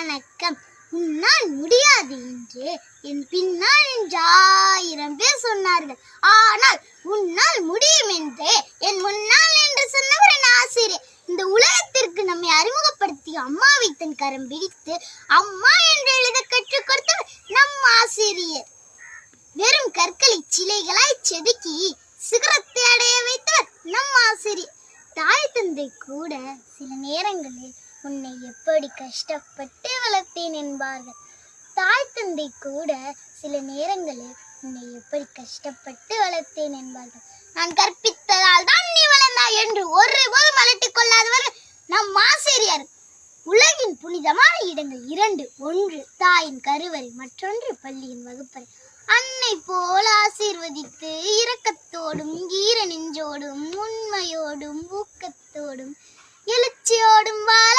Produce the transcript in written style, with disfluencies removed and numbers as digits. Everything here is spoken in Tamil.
வணக்கம். உன்னால் முடியாது என்று என் பின்னால் நின்று 1000 பேர் சொன்னார்கள். ஆனால் உன்னால் முடியும் என்று என் முன்னால் என்று சொன்னவர் என் ஆசிரியர். இந்த உலகத்திற்கு நம்மை அறிமுகப்படுத்திய அம்மாவை தன் கரம் பிடித்து அம்மா என்று எழுத கற்றுக் கொடுத்தவர் நம் ஆசிரியர். வெறும் கற்களை சிலைகளாய் செதுக்கி சிகரத்தை அடைய வைத்தவர் நம் ஆசிரியர். தாய் தந்தை கூட சில நேரங்களில் உன்னை எப்படி கஷ்டப்பட்டு வளர்த்தேன் என்பார்கள். தாய் தந்தை கூட சில நேரங்களில் உன்னை எப்படி கஷ்டப்பட்டு வளர்த்தேன் என்பார்கள். நான் கற்பித்ததால் தான் நீ வளர்ந்தாய் என்று ஒருபோதும் அலட்டிக் கொள்ளாதவர்கள் நம் ஆசிரியர். உலகின் புனிதமான இடங்கள் 2. ஒன்று தாயின் கருவறை, மற்றொன்று பள்ளியின் வகுப்பறை. அன்னை போல் ஆசீர்வதித்து இரக்கத்தோடும் ஈர நெஞ்சோடும் உண்மையோடும் ஊக்கத்தோடும் எழுச்சியோடும் வாழ